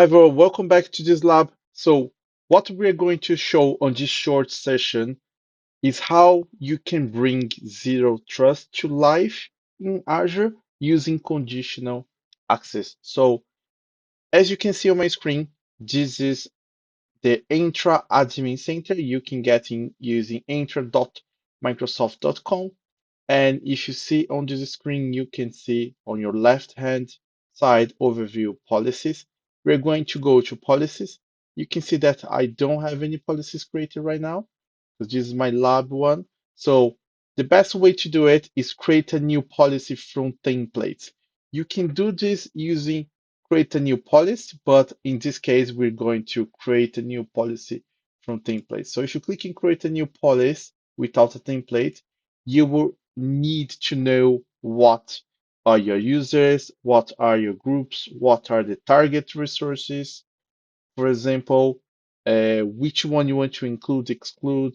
Hi everyone, welcome back to this lab. So what we're going to show on this short session is how you can bring zero trust to life in Azure using conditional access. So as you can see on my screen, this is the Entra Admin Center. You can get in using entra.microsoft.com. And if you see on this screen, you can see on your left-hand side overview policies. We're going to go to policies. You can see that I don't have any policies created right now because this is my lab one. So the best way to do it is create a new policy from templates. You can do this using create a new policy, but in this case, we're going to create a new policy from templates. So if you click in create a new policy without a template, you will need to know what are your users, what are your groups, what are the target resources, for example, which one you want to include, exclude,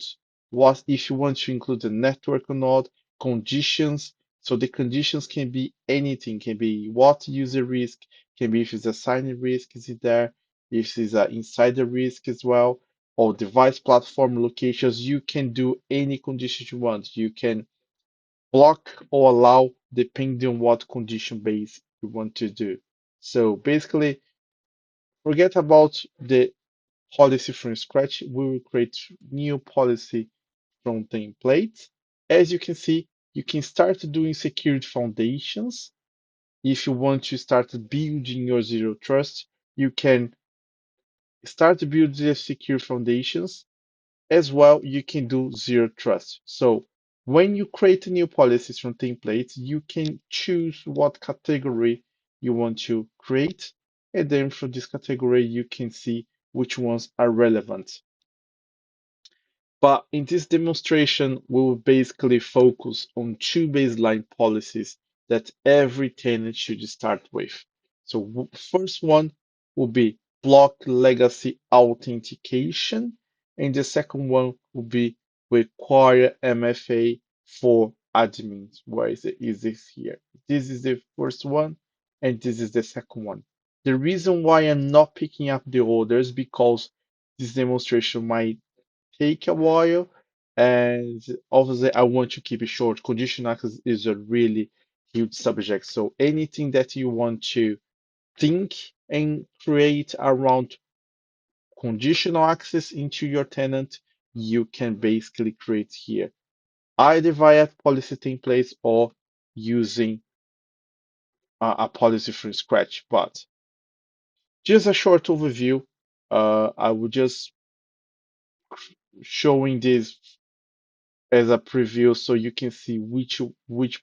what if you want to include the network or not, conditions. So the conditions can be anything, can be what user risk, can be if it's a sign risk, is it there, if it's an insider risk as well, or device platform locations. You can do any conditions you want. You can block or allow depending on what condition base you want to do. So basically, forget about the policy from scratch. We will create new policy from templates. As you can see, you can start doing security foundations. If you want to start building your zero trust, you can start to build the secure foundations. As well, you can do zero trust. So when you create new policies from templates, you can choose what category you want to create. And then for this category, you can see which ones are relevant. But in this demonstration, we will basically focus on two baseline policies that every tenant should start with. So first one will be block legacy authentication, and the second one will be require MFA for admins. Where is it? Is this here? This is the first one, and this is the second one. The reason why I'm not picking up the orders because this demonstration might take a while. And obviously, I want to keep it short. Conditional access is a really huge subject. So anything that you want to think and create around conditional access into your tenant, you can basically create here, either via policy templates or using a policy from scratch. But just a short overview. I will just showing this as a preview so you can see which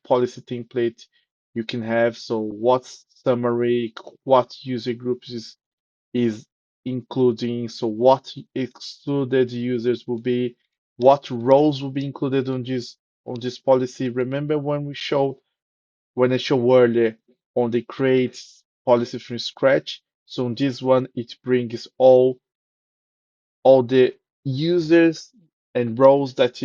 policy template you can have. So what summary, what user groups is including, so what excluded users will be, what roles will be included on this policy. Remember when I showed earlier on the create policy from scratch. So on this one, it brings all the users and roles that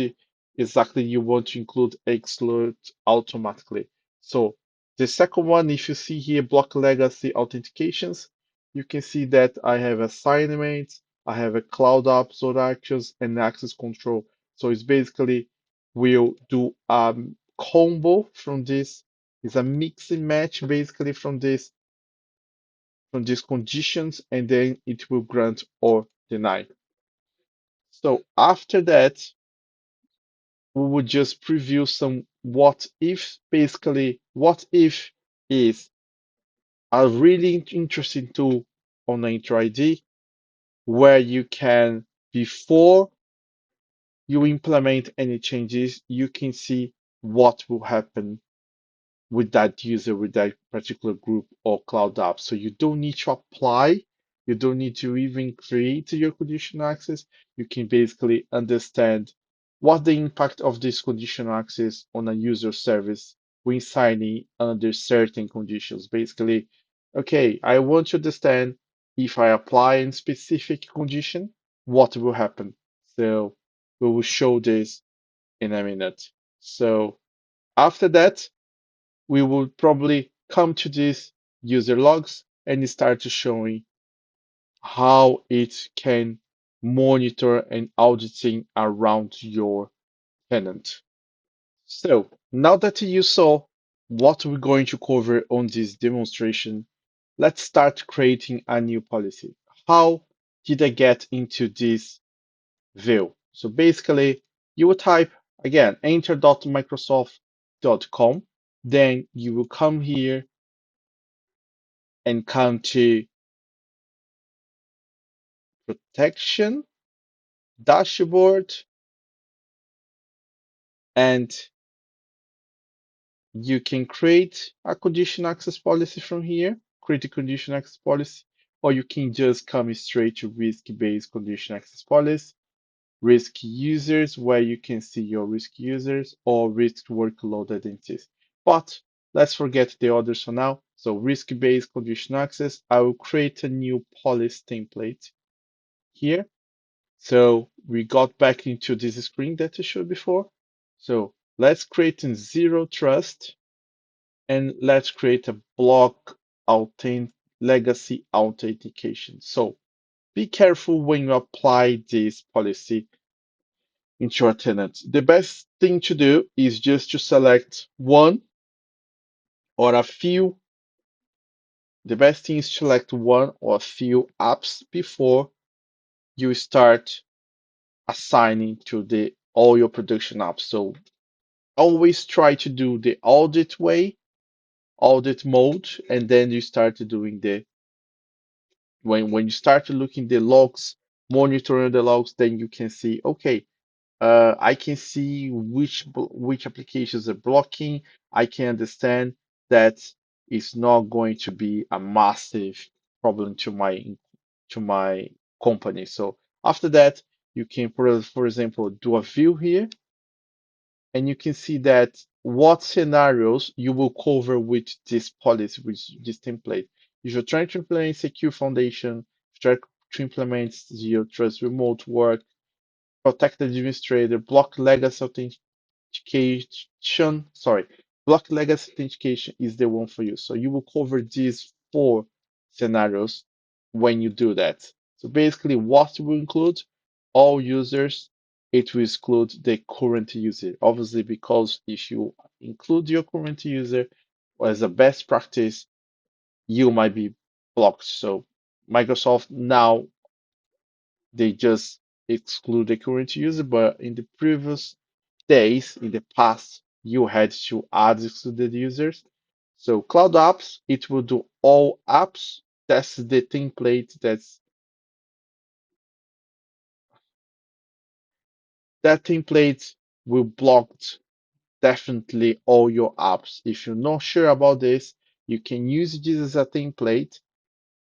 exactly you want to include exclude automatically. So the second one, if you see here, block legacy authentications, you can see that I have assignments, I have a cloud apps or actions and access control. So it's basically we'll do a combo from this. It's a mix and match basically from these conditions, and then it will grant or deny. So after that, we would just preview some what if. Basically, what if is a really interesting tool on Enter ID where you can, before you implement any changes, you can see what will happen with that user, with that particular group or cloud app. So you don't need to apply, you don't need to even create your conditional access. You can basically understand what the impact of this conditional access on a user service when signing under certain conditions. Basically, okay, I want to understand if I apply in specific condition, what will happen. So we will show this in a minute. So after that, we will probably come to these user logs and start showing how it can monitor and auditing around your tenant. So now that you saw what we're going to cover on this demonstration, let's start creating a new policy. How did I get into this view? So basically, you will type again enter.microsoft.com, then you will come here and come to protection, dashboard, and you can create a conditional access policy from here, create a conditional access policy, or you can just come straight to risk-based conditional access policy, risk users, where you can see your risk users or risk workload identities. But let's forget the others for now. So risk-based conditional access, I will create a new policy template here. So we got back into this screen that I showed before. So let's create a zero trust and let's create a block legacy authentication. So be careful when you apply this policy into your tenant. The best thing to do is just to select one or a few. The best thing is to select one or a few apps before you start assigning to the all your production apps. So always try to do the audit way, audit mode, and then you start doing the when you start looking the logs, monitoring the logs, then you can see, okay, I can see which applications are blocking. I can understand that it's not going to be a massive problem to my company. So after that, you can, for example, do a view here, and you can see that what scenarios you will cover with this policy, with this template. If you're trying to implement secure foundation, if you're trying to implement zero trust remote work, protect the administrator, block legacy authentication, sorry, block legacy authentication is the one for you. So you will cover these four scenarios when you do that. So basically, what will include all users, it will exclude the current user. Obviously, because if you include your current user as a best practice, you might be blocked. So Microsoft now they just exclude the current user, but in the previous days, in the past, you had to add excluded users. So Cloud Apps, it will do all apps. That's the template. That template will block definitely all your apps. If you're not sure about this, you can use this as a template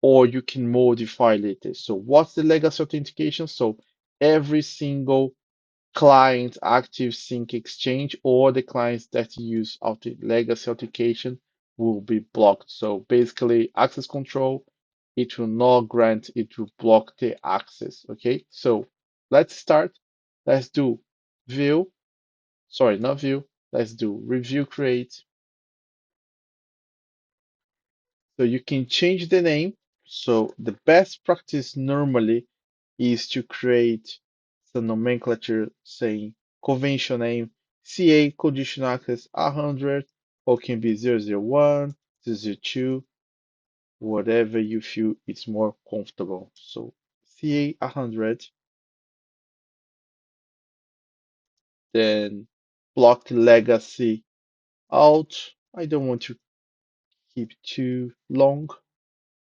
or you can modify later. So what's the legacy authentication? So every single client active sync exchange or the clients that use legacy authentication will be blocked. So basically access control, it will not grant, it will block the access. Okay, so let's start. Let's do view, sorry, not view. Let's do review create. So you can change the name. So the best practice normally is to create the nomenclature saying convention name CA conditional access 100 or can be 001, 002, whatever you feel is more comfortable. So CA 100, then block legacy out. I don't want to keep too long.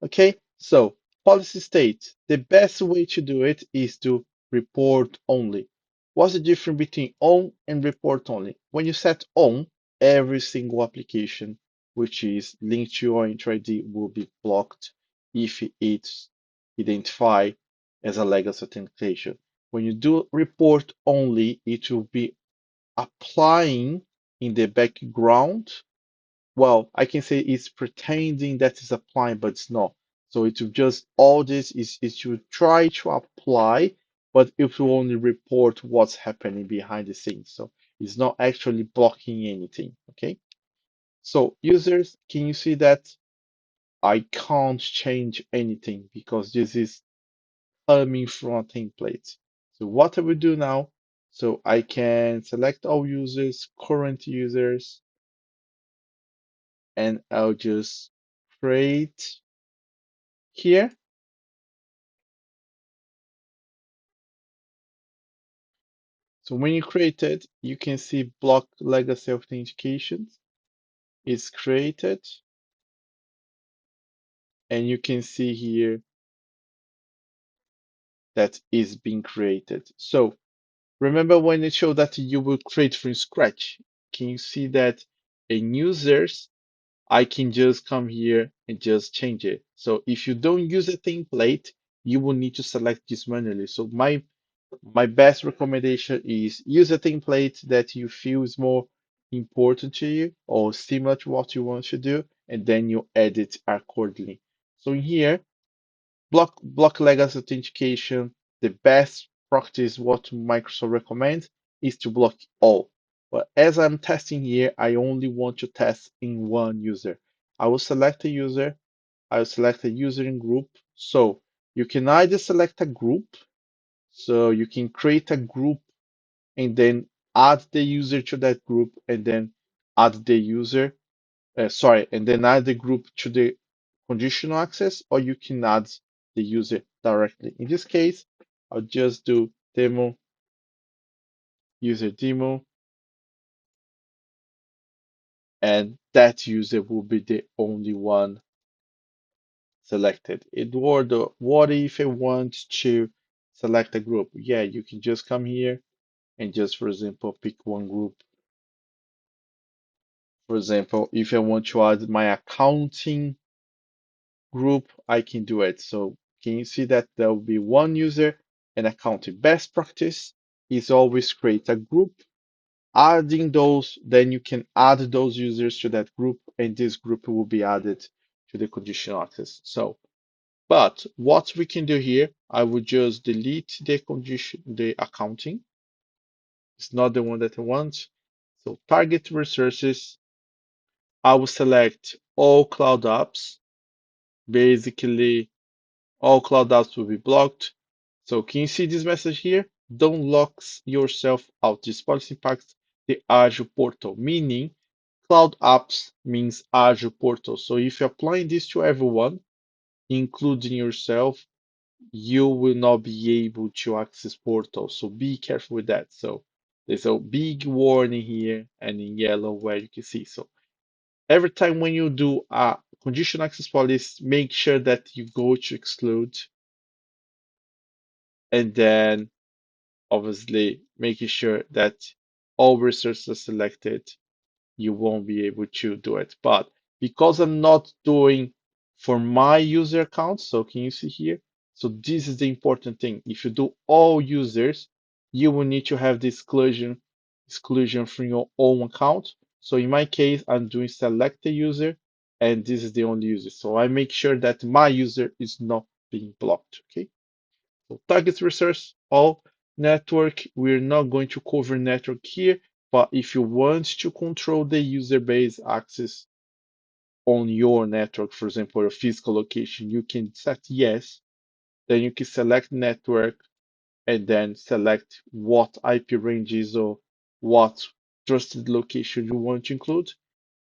Okay, so policy states the best way to do it is to report only. What's the difference between on and report only? When you set on, every single application which is linked to your Enter ID will be blocked if it's identified as a legacy authentication. When you do report only, it will be applying in the background, well, I can say it's pretending that it's applying, but it's not. So it will just all this is it will try to apply, but it will only report what's happening behind the scenes. So it's not actually blocking anything. Okay. So users, can you see that I can't change anything because this is coming from a template. So what I will do now, so I can select all users, current users, and I'll just create here. So when you create it, you can see block legacy authentication is created, and you can see here that is being created. So remember when it showed that you will create from scratch, can you see that in users, I can just come here and just change it. So if you don't use a template, you will need to select this manually. So my best recommendation is use a template that you feel is more important to you or similar to what you want to do, and then you edit accordingly. So in here, block legacy authentication, the best practice what Microsoft recommends is to block all. But as I'm testing here, I only want to test in one user. I will select a user, I will select a user in group. So you can either select a group, so you can create a group and then add the user to that group and then add the user, sorry, and then add the group to the conditional access, or you can add the user directly. In this case, I'll just do demo, user demo, and that user will be the only one selected. Eduardo, what if I want to select a group? Yeah, you can just come here and just, for example, pick one group. For example, if I want to add my accounting group, I can do it. So can you see that there will be one user and accounting? Best practice is always create a group, adding those, then you can add those users to that group, and this group will be added to the conditional access. So, but what we can do here, I would just delete the accounting. It's not the one that I want. So target resources, I will select all cloud apps. Basically, all cloud apps will be blocked. So can you see this message here? Don't lock yourself out. This policy impacts the Azure portal, meaning cloud apps means Azure portal. So if you're applying this to everyone, including yourself, you will not be able to access portal. So be careful with that. So there's a big warning here and in yellow where you can see. So every time when you do a conditional access policy, make sure that you go to exclude and then obviously making sure that all resources are selected, you won't be able to do it. But because I'm not doing for my user account, so can you see here? So this is the important thing. If you do all users, you will need to have the exclusion from your own account. So in my case, I'm doing select a user, and this is the only user. So I make sure that my user is not being blocked. Okay. So target resource, all network. We're not going to cover network here, but if you want to control the user base access on your network, for example, your physical location, you can set yes. Then you can select network and then select what IP ranges or what trusted location you want to include.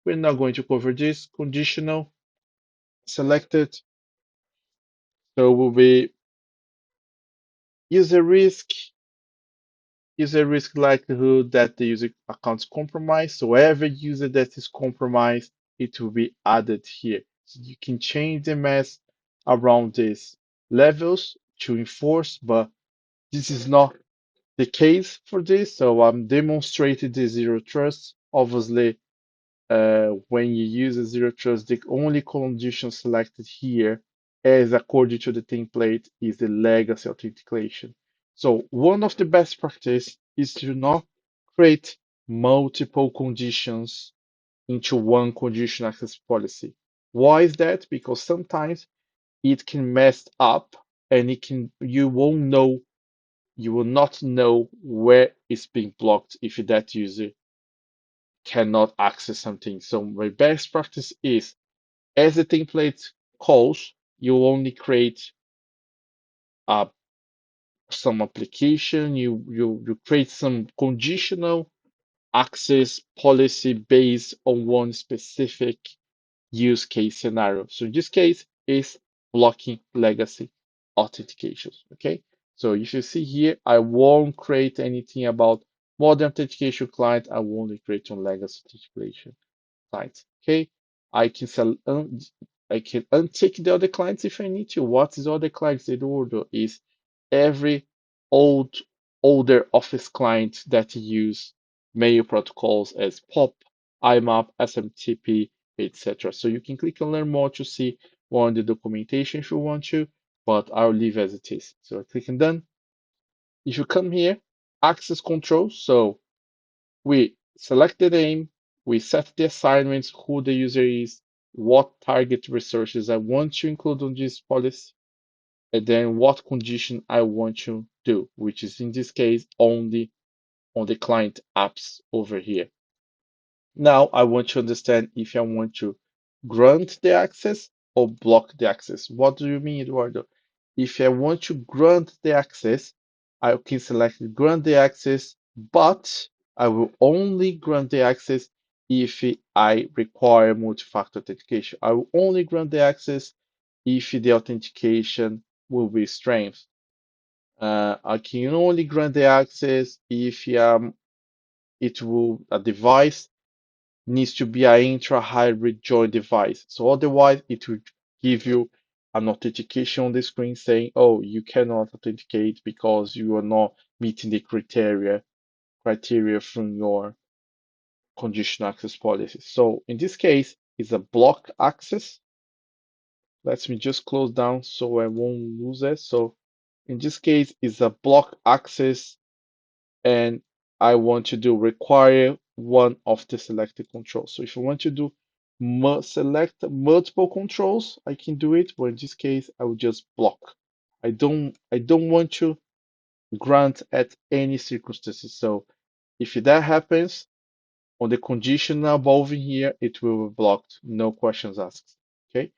We're not going to cover this. Conditional selected. So will be user risk is a risk likelihood that the user account is compromised. So every user that is compromised, it will be added here. So you can change the mask around these levels to enforce, but this is not the case for this. So I'm demonstrating the zero trust. Obviously, when you use a zero trust, the only condition selected here, as according to the template, is the legacy authentication. So one of the best practice is to not create multiple conditions into one condition access policy. Why is that? Because sometimes it can mess up and you will not know where it's being blocked if that user cannot access something. So my best practice is as the template calls, you only create uh, some application, you create some conditional access policy based on one specific use case scenario. So in this case is blocking legacy authentications. Okay. So if you see here, I won't create anything about modern authentication client. I will only create on legacy authentication clients. Okay. I can sell I can untick the other clients if I need to. What is other clients? Eduardo is every old older Office client that use mail protocols as POP, IMAP, SMTP, etc. So you can click on learn more to see more on the documentation if you want to, but I'll leave as it is. So I click on done. If you come here, access control. So we select the name, we set the assignments, who the user is, what target resources I want to include on this policy, and then what condition I want to do, which is in this case only on the client apps over here. Now I want to understand if I want to grant the access or block the access. What do you mean, Eduardo? If I want to grant the access, I can select grant the access, but I will only grant the access if I require multi-factor authentication. I will only grant the access if the authentication will be strength. I can only grant the access if it will a device needs to be an intra-hybrid joint device. So otherwise, it will give you an authentication on the screen saying, "Oh, you cannot authenticate because you are not meeting the criteria from your conditional access policy." So in this case, it's a block access. Let me just close down so I won't lose it. So in this case, it's a block access and I want to do require one of the selected controls. So if I want to do select multiple controls, I can do it, but in this case, I will just block. I don't want to grant at any circumstances. So if that happens on the conditional above in here, it will be blocked, no questions asked. Okay.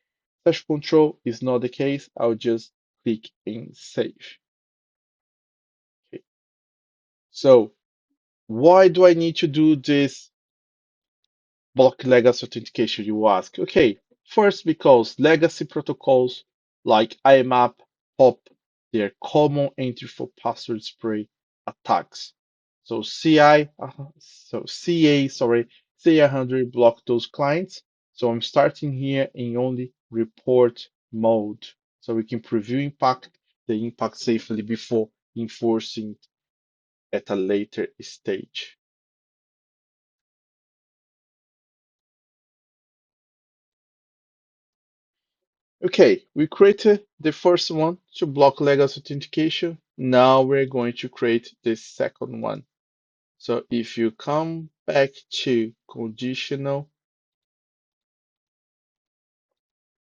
Such control is not the case. I'll just click in save. Okay. So why do I need to do this block legacy authentication, you ask? Okay, first because legacy protocols like IMAP, POP, they're common entry for password spray attacks. So CA100 block those clients. So I'm starting here in only report mode, so we can preview the impact safely before enforcing at a later stage. Okay, we created the first one to block legacy authentication. Now we're going to create the second one. So if you come back to conditional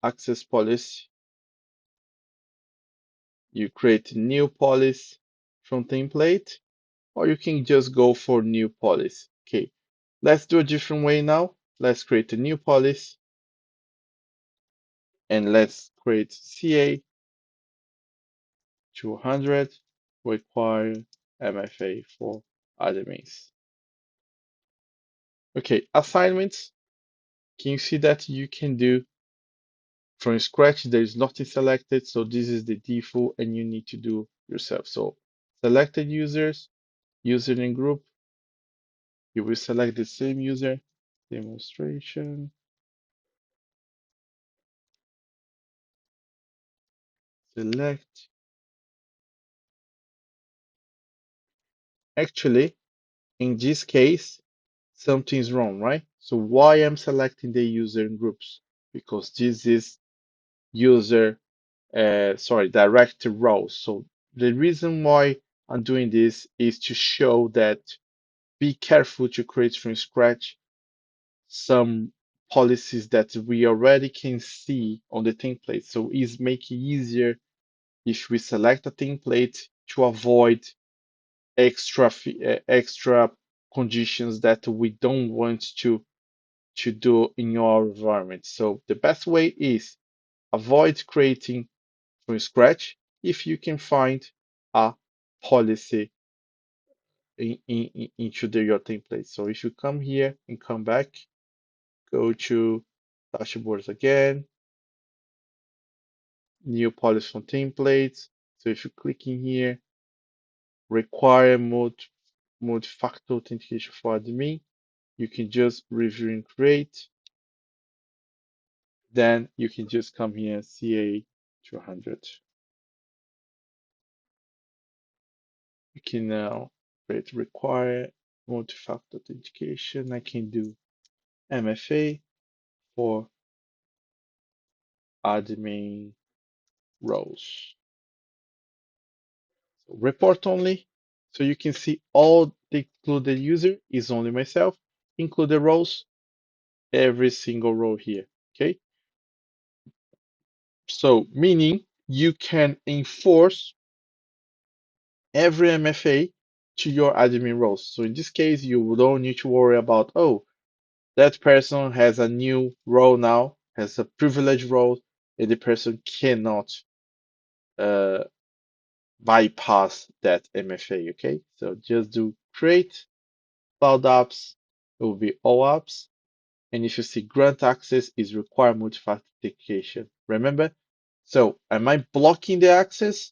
access policy, you create a new policy from template, or you can just go for new policy. Okay, let's do a different way now. Let's create a new policy and let's create CA 200 require MFA for admins. Okay, assignments. Can you see that you can do from scratch? There is nothing selected, so this is the default and you need to do yourself. So selected users, username group, you will select the same user, demonstration, select. Actually, in this case, something's wrong, right? So why I'm selecting the user in groups? Because this is user director roles. So the reason why I'm doing this is to show that be careful to create from scratch some policies that we already can see on the template. So it's making easier if we select a template to avoid extra conditions that we don't want to do in our environment. So the best way is avoid creating from scratch if you can find a policy into your template. So if you come here and come back, go to dashboards again, new policy from templates. So if you click in here, require multi-factor authentication for admin, you can just review and create. Then you can just come here, CA 200. You can now create require multi-factor authentication. I can do MFA for admin roles. So report only. So you can see all the included user is only myself, included roles, every single row here. Okay. So meaning you can enforce every MFA to your admin roles. So in this case, you don't need to worry about, oh, that person has a new role now, has a privileged role, and the person cannot uh, bypass that MFA. Okay, so just do create cloud apps, it will be all apps. And if you see grant access is require multi-factor authentication. Remember? So am I blocking the access?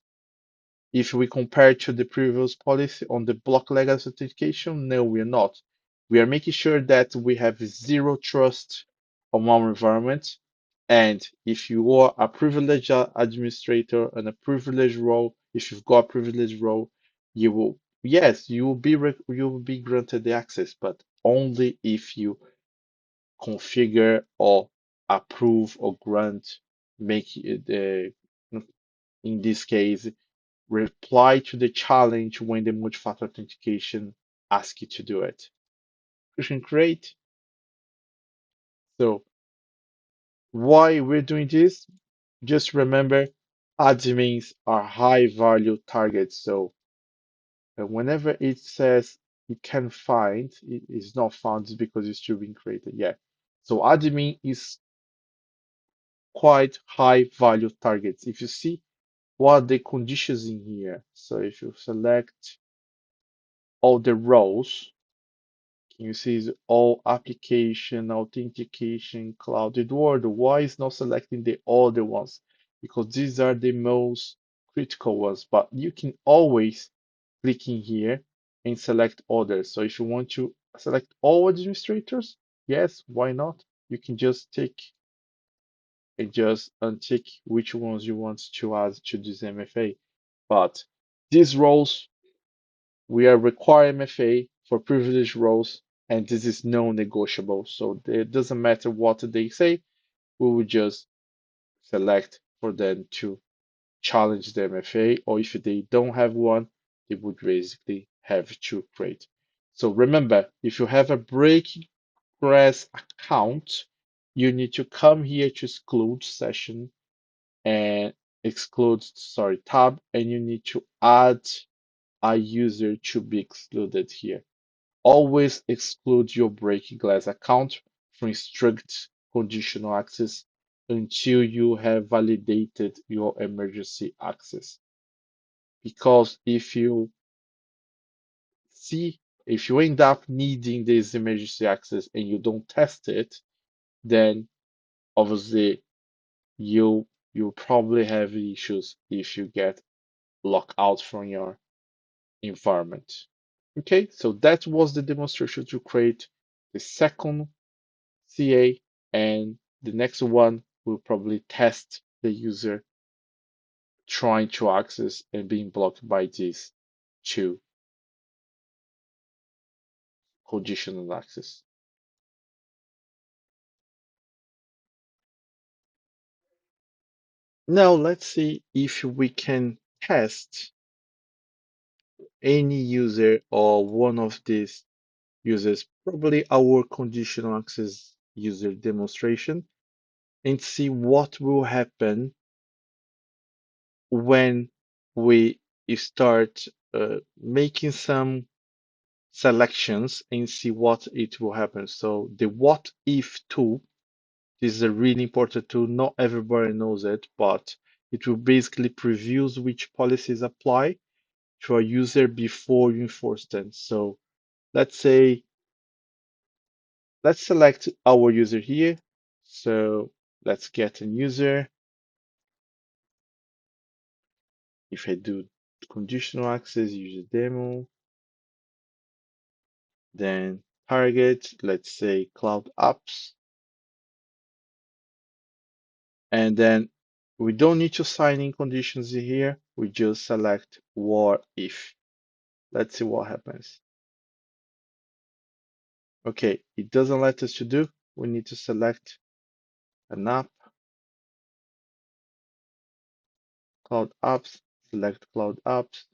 If we compare to the previous policy on the block legacy authentication, no, we are not. We are making sure that we have zero trust on our environment. And if you are a privileged administrator and a privileged role, if you've got a privileged role, you will, yes, you will be granted the access, but only if you configure or approve or grant, make it, in this case, reply to the challenge when the multi-factor authentication asks you to do it. You can create. So why we're doing this? Just remember, admins are high value targets. So whenever it says it can find, it is not found it's because it's still being created. Yeah. So admin is quite high value targets. If you see what the conditions in here, so if you select all the rows, you see is all application, authentication, cloud. Eduardo, why is not selecting the other ones? Because these are the most critical ones, but you can always click in here and select others. So if you want to select all administrators, yes, why not? You can just tick and just untick which ones you want to add to this MFA. But these roles we are require MFA for privileged roles, and this is non-negotiable. So it doesn't matter what they say, we will just select for them to challenge the MFA, or if they don't have one, they would basically have to create. So remember, if you have a breakgrass account, you need to come here to exclude session and exclude, sorry, tab, and you need to add a user to be excluded here. Always exclude your breaking glass account from strict conditional access until you have validated your emergency access. Because if you end up needing this emergency access and you don't test it, then obviously you'll probably have issues if you get locked out from your environment. Okay, so that was the demonstration to create the second CA, and the next one will probably test the user trying to access and being blocked by these two conditional access. Now let's see if we can test any user or one of these users, probably our conditional access user demonstration, and see what will happen when we start making some selections and see what it will happen. So the what if tool, This is a really important tool. Not everybody knows it, but it will basically previews which policies apply to a user before you enforce them. So let's say, let's select our user here. So let's get a user. If I do conditional access user demo, then target, let's say cloud apps, and then we don't need to sign in conditions here. We just select what if. Let's see what happens. Okay, it doesn't let us to do. We need to select an app, cloud apps, select cloud apps.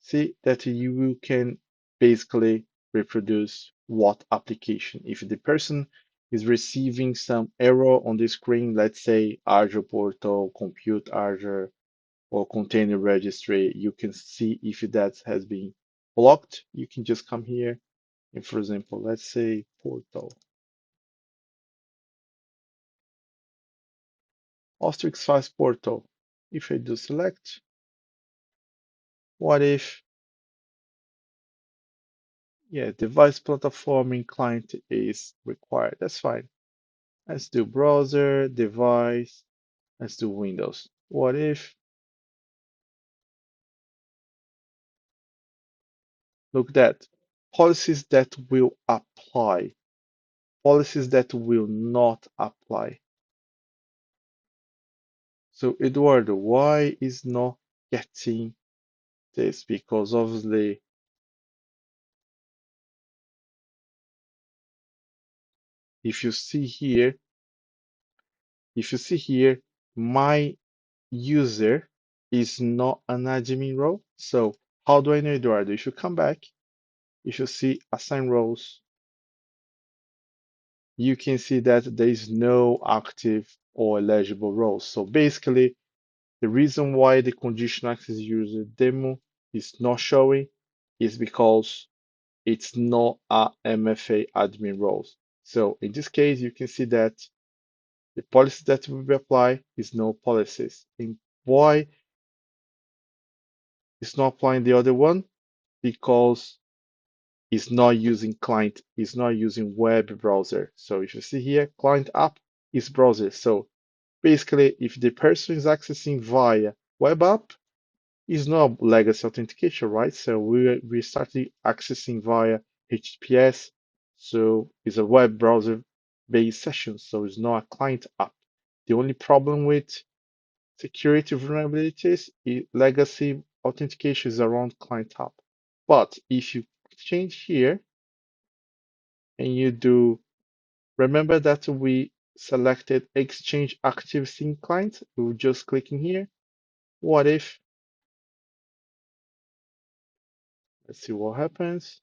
See that you can basically reproduce what application. If the person is receiving some error on the screen, let's say Azure portal, compute Azure, or container registry, you can see if that has been blocked. You can just come here and, for example, let's say portal, Ostrix 5 portal. If I do select, what if, yeah, device platforming client is required? That's fine. Let's do browser, device, let's do Windows. What if, look at that, policies that will apply, policies that will not apply. So Eduardo, why is not getting this? Because obviously, if you see here, if you see here, my user is not an admin role. So how do I know, Eduardo? If you come back, you should see assign roles. You can see that there is no active or eligible roles. So basically, the reason why the conditional access user demo is not showing is because it's not a MFA admin roles. So in this case, you can see that the policy that will be applied is no policies. And why it's not applying the other one? Because it's not using client, it's not using web browser. So if you see here, client app is browser. So basically, if the person is accessing via web app, it's not legacy authentication, right? So we started accessing via HTTPS. So it's a web browser based session. So it's not a client app. The only problem with security vulnerabilities is legacy authentication is around client app. But if you change here and you do, remember that we selected Exchange Active Sync Client. We'll just clicking here. What if, let's see what happens.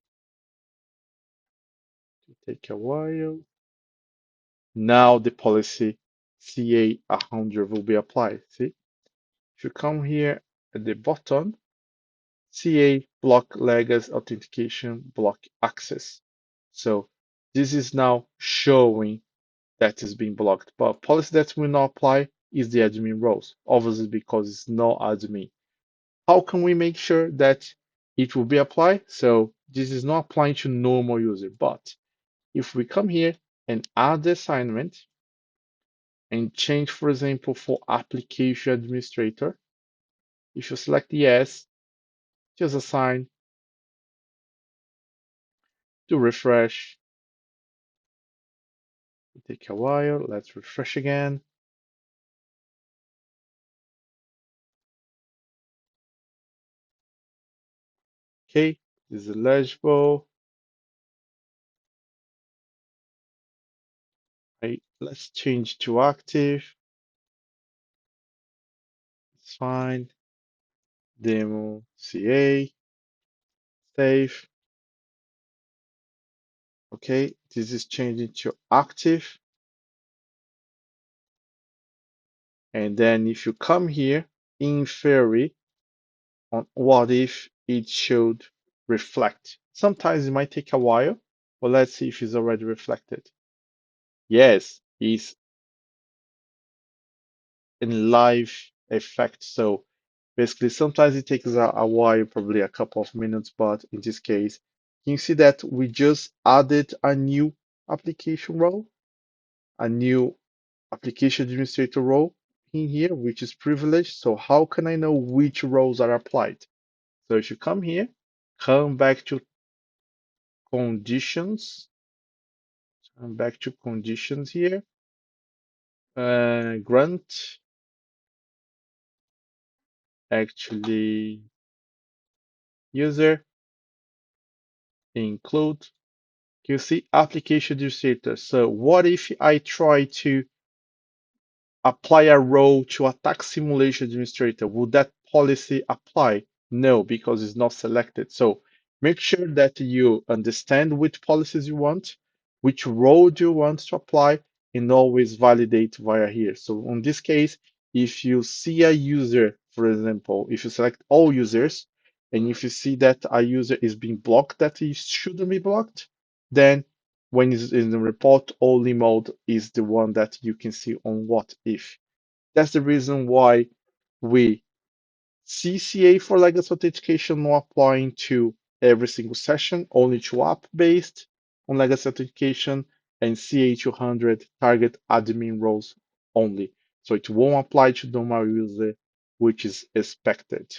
Take a while. Now the policy CA 100 will be applied. See, if you come here at the bottom, CA block legacy authentication block access. So this is now showing that is being blocked. But policy that will not apply is the admin roles, obviously because it's no admin. How can we make sure that it will be applied? So this is not applying to normal user, but if we come here and add the assignment and change, for example, for application administrator, if you select yes, just assign to refresh. It take a while. Let's refresh again. Okay, this is eligible. Right, let's change to active. It's fine. Demo CA, save. Okay, this is changing to active. And then if you come here in theory on what if it should reflect. Sometimes it might take a while, but let's see if it's already reflected. Yes, is in live effect. So basically, sometimes it takes a while, probably a couple of minutes, but in this case, you see that we just added a new application role, a new application administrator role in here, which is privileged. So how can I know which roles are applied? So if you come here, come back to conditions, come back to conditions here, grant actually user include. You see application administrator. So what if I try to apply a role to a tax simulation administrator? Would that policy apply? No, because it's not selected. So make sure that you understand which policies you want, which role do you want to apply, and always validate via here. So in this case, if you see a user, for example, if you select all users, and if you see that a user is being blocked that he shouldn't be blocked, then when it's in the report only mode is the one that you can see on what if. That's the reason why we CCA for legacy authentication not applying to every single session, only to app based on legacy authentication, and CA200 target admin roles only. So it won't apply to normal user, which is expected.